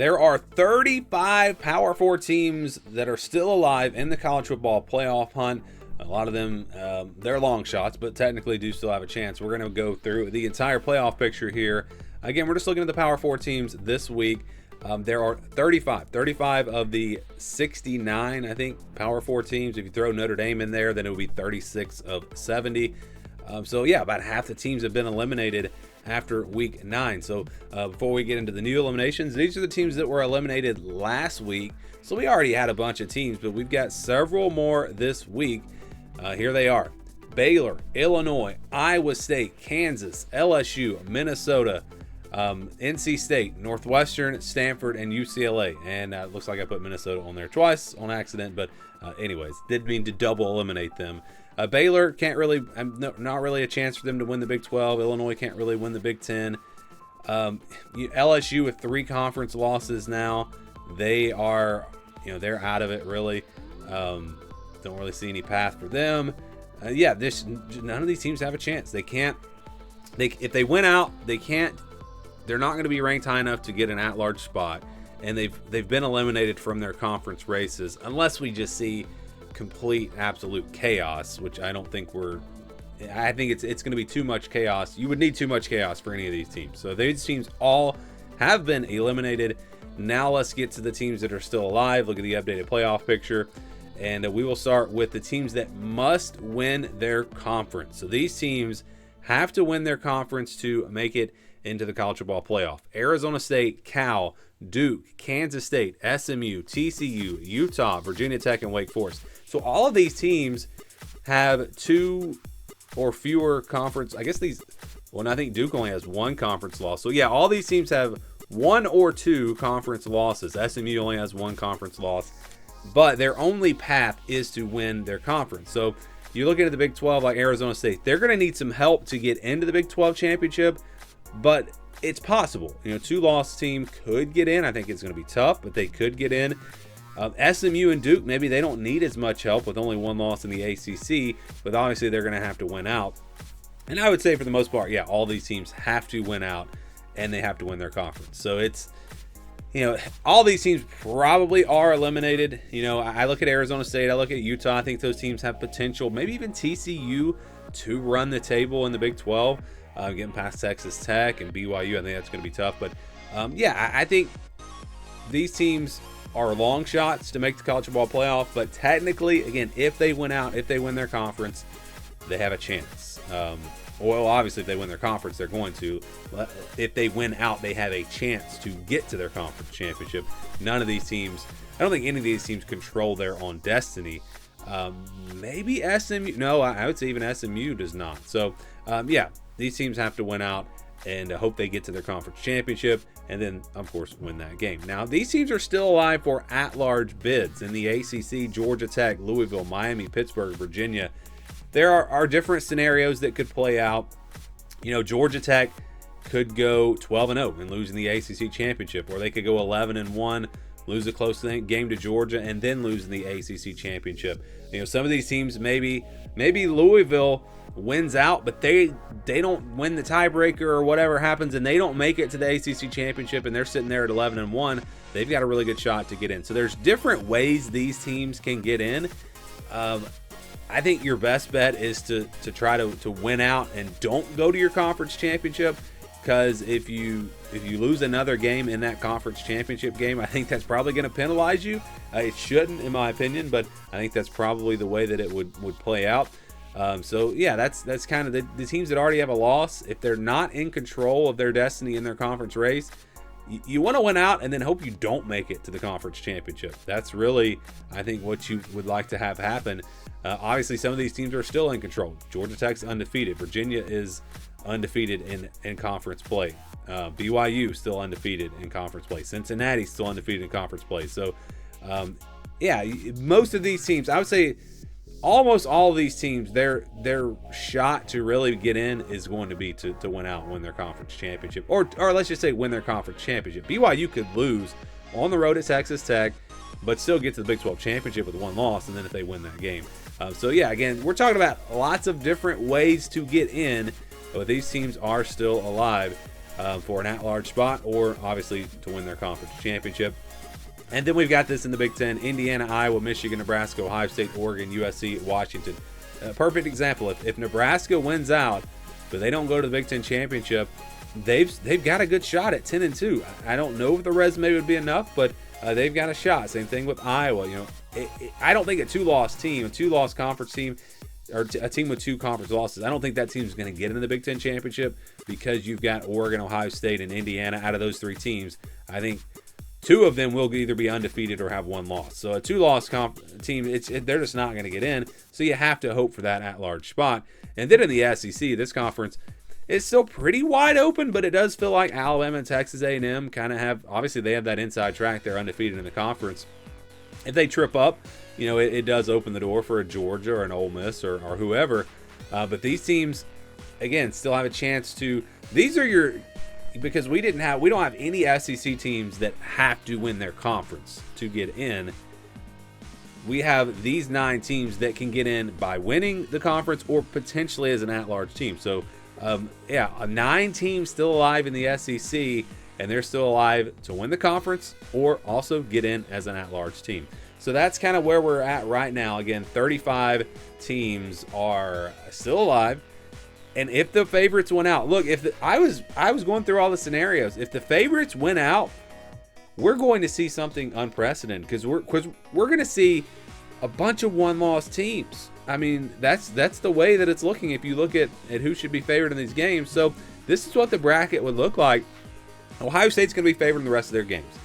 There are 35 Power 4 teams that are still alive in the college football playoff hunt. A lot of them, they're long shots, but technically do still have a chance. We're going to go through the entire playoff picture here. Again, we're just looking at the Power 4 teams this week. There are 35 of the 69, I think, Power 4 teams. If you throw Notre Dame in there, then it would be 36 of 70. So yeah, about half the teams have been eliminated after week 9. So before we get into the new eliminations, these are the teams that were eliminated last week. So we already had a bunch of teams, but we've got several more this week. Here they are: Baylor, Illinois, Iowa State, Kansas, LSU, Minnesota, NC State, Northwestern, Stanford, and UCLA. And it looks like I put Minnesota on there twice on accident, but anyways, didn't mean to double eliminate them. Baylor can't really, not really a chance for them to win the Big 12. Illinois can't really win the Big 10. LSU with 3 conference losses now. They are, they're out of it really. Don't really see any path for them. None of these teams have a chance. They can't. If they win out, they can't. They're not going to be ranked high enough to get an at-large spot, and they've been eliminated from their conference races unless we just see complete absolute chaos, which I don't think I think it's going to be too much chaos. You would need too much chaos for any of these teams. So these teams all have been eliminated. Now let's get to the teams that are still alive. Look at the updated playoff picture, and we will start with the teams that must win their conference. So these teams have to win their conference to make it into the college football playoff. Arizona State, Cal, Duke, Kansas State, SMU, TCU, Utah, Virginia Tech, and Wake Forest. So all of these teams have 2 or fewer conference. I think Duke only has 1 conference loss. So yeah, all these teams have 1 or 2 conference losses. SMU only has 1 conference loss, but their only path is to win their conference. So you look into the Big 12 like Arizona State, they're going to need some help to get into the Big 12 championship, but it's possible. 2-loss team could get in. I think it's going to be tough, but they could get in. SMU and Duke, maybe they don't need as much help with only 1 loss in the ACC, but obviously they're going to have to win out. And I would say for the most part, yeah, all these teams have to win out, and they have to win their conference. So it's, all these teams probably are eliminated. I look at Arizona State, I look at Utah. I think those teams have potential, maybe even TCU, to run the table in the Big 12. Getting past Texas Tech and BYU, I think that's going to be tough. But I think these teams are long shots to make the college football playoff. But technically, again, if they win out, if they win their conference, they have a chance. Well, obviously, if they win their conference, they're going to. But if they win out, they have a chance to get to their conference championship. None of these teams, I don't think any of these teams control their own destiny. Maybe SMU. No, I would say even SMU does not. So, these teams have to win out and hope they get to their conference championship and then, of course, win that game. Now, these teams are still alive for at-large bids in the ACC. Georgia Tech, Louisville, Miami, Pittsburgh, Virginia. There are different scenarios that could play out. Georgia Tech could go 12-0 and lose in the ACC championship, or they could go 11-1, lose a close game to Georgia, and then lose in the ACC championship. Some of these teams, maybe Louisville wins out, but they don't win the tiebreaker or whatever happens, and they don't make it to the ACC championship, and they're sitting there at 11-1. They've got a really good shot to get in. So there's different ways these teams can get in. I think your best bet is to try to win out and don't go to your conference championship, because if you lose another game in that conference championship game, I think that's probably going to penalize you. It shouldn't, in my opinion, but I think that's probably the way that it would play out. That's kind of the teams that already have a loss. If they're not in control of their destiny in their conference race, you want to win out and then hope you don't make it to the conference championship. That's really, I think, what you would like to have happen. Obviously, some of these teams are still in control. Georgia Tech's undefeated. Virginia is undefeated in conference play. BYU still undefeated in conference play. Cincinnati still undefeated in conference play. So, most of these teams, I would say, almost all of these teams, their shot to really get in is going to be to win out and win their conference championship. Or let's just say win their conference championship. BYU could lose on the road at Texas Tech, but still get to the Big 12 championship with 1 loss, and then if they win that game. Again, we're talking about lots of different ways to get in, but these teams are still alive. for an at-large spot, or obviously to win their conference championship. And then we've got this in the Big Ten: Indiana, Iowa, Michigan, Nebraska, Ohio State, Oregon, USC, Washington. Perfect example. If Nebraska wins out, but they don't go to the Big Ten championship, they've got a good shot at 10-2. I don't know if the resume would be enough, but they've got a shot. Same thing with Iowa. I don't think a two-loss conference team, or a team with 2 conference losses, I don't think that team's going to get into the Big Ten championship, because you've got Oregon, Ohio State, and Indiana. Out of those 3 teams, I think 2 of them will either be undefeated or have 1 loss. So a 2-loss team, they're just not going to get in. So you have to hope for that at-large spot. And then in the SEC, this conference is still pretty wide open, but it does feel like Alabama and Texas A&M kind of have, obviously they have that inside track. They're undefeated in the conference. If they trip up, it does open the door for a Georgia or an Ole Miss or whoever. But these teams, again, still have a chance to. These are your, because we don't have any SEC teams that have to win their conference to get in. We have these 9 teams that can get in by winning the conference or potentially as an at-large team. So, 9 teams still alive in the SEC, and they're still alive to win the conference or also get in as an at-large team. So that's kind of where we're at right now. Again, 35 teams are still alive. And if the favorites went out, look, I was going through all the scenarios. If the favorites went out, we're going to see something unprecedented, because we're going to see a bunch of 1-loss teams. I mean, that's the way that it's looking if you look at who should be favored in these games. So this is what the bracket would look like. Ohio State's going to be favored in the rest of their games.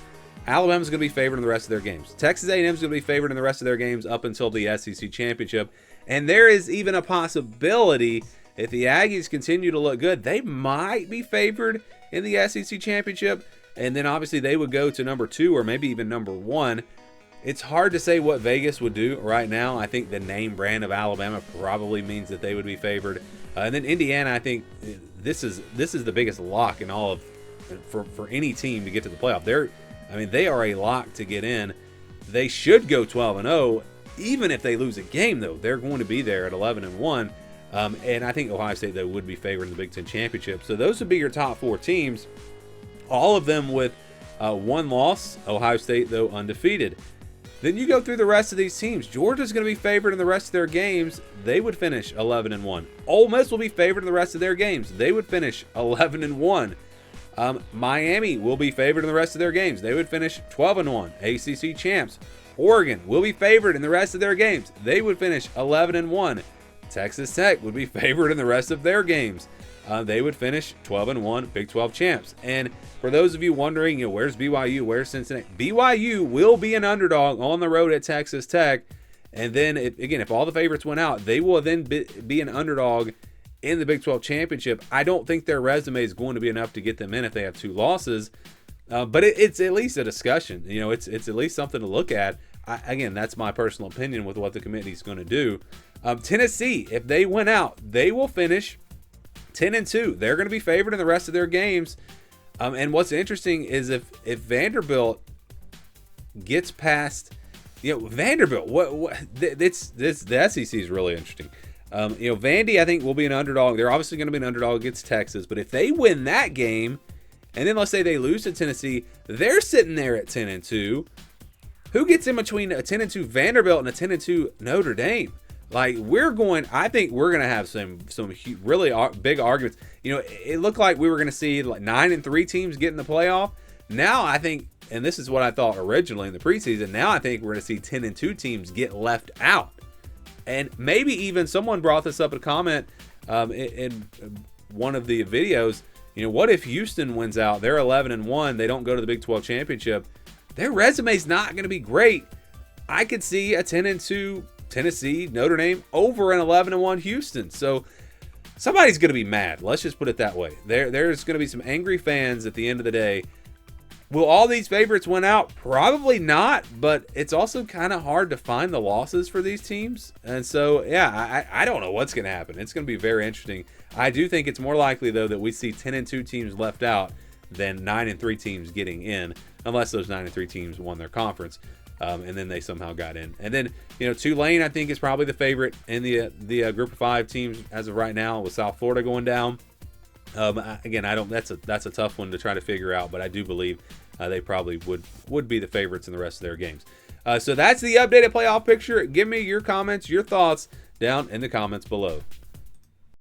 Alabama's going to be favored in the rest of their games. Texas A&M's going to be favored in the rest of their games up until the SEC championship. And there is even a possibility, if the Aggies continue to look good, they might be favored in the SEC championship. And then obviously they would go to number 2 or maybe even number 1. It's hard to say what Vegas would do right now. I think the name brand of Alabama probably means that they would be favored. And then Indiana, I think this is the biggest lock in all of for any team to get to the playoff. They are a lock to get in. They should go 12-0. Even if they lose a game, though, they're going to be there at 11-1. And I think Ohio State, though, would be favored in the Big Ten championship. So those would be your top 4 teams, all of them with 1 loss. Ohio State, though, undefeated. Then you go through the rest of these teams. Georgia's going to be favored in the rest of their games. They would finish 11-1. Ole Miss will be favored in the rest of their games. They would finish 11-1. Miami will be favored in the rest of their games. They would finish 12-1. ACC champs. Oregon will be favored in the rest of their games. They would finish 11-1. Texas Tech would be favored in the rest of their games. They would finish 12-1, Big 12 champs. And for those of you wondering, where's BYU, where's Cincinnati? BYU will be an underdog on the road at Texas Tech. And then, if all the favorites went out, they will then be an underdog in the Big 12 championship. I don't think their resume is going to be enough to get them in if they have 2 losses. But it's at least a discussion. It's at least something to look at. Again, that's my personal opinion with what the committee is going to do. Tennessee, if they win out, they will finish 10-2. They're going to be favored in the rest of their games. And what's interesting is if Vanderbilt gets past, Vanderbilt, the SEC is really interesting. Vandy, I think, will be an underdog. They're obviously going to be an underdog against Texas. But if they win that game, and then let's say they lose to Tennessee, they're sitting there at 10-2. Who gets in between a 10-2 Vanderbilt and a 10-2 Notre Dame? I think we're going to have some really big arguments. It looked like we were going to see 9-3 teams get in the playoff. Now I think, and this is what I thought originally in the preseason, now I think we're going to see 10-2 teams get left out. And maybe even someone brought this up in a comment in one of the videos. What if Houston wins out? They're 11-1. They don't go to the Big 12 championship. Their resume's not going to be great. I could see a 10-2 Tennessee, Notre Dame over an 11-1 Houston. So somebody's going to be mad. Let's just put it that way. There's going to be some angry fans at the end of the day. Will all these favorites win out? Probably not, but it's also kind of hard to find the losses for these teams. And so, I don't know what's going to happen. It's going to be very interesting. I do think it's more likely, though, that we see 10-2 teams left out than 9-3 teams getting in, unless those 9-3 teams won their conference. And then they somehow got in. And then, Tulane, I think, is probably the favorite in the group of 5 teams as of right now, with South Florida going down. Again, I don't. That's a tough one to try to figure out, but I do believe they probably would be the favorites in the rest of their games. So that's the updated playoff picture. Give me your comments, your thoughts down in the comments below.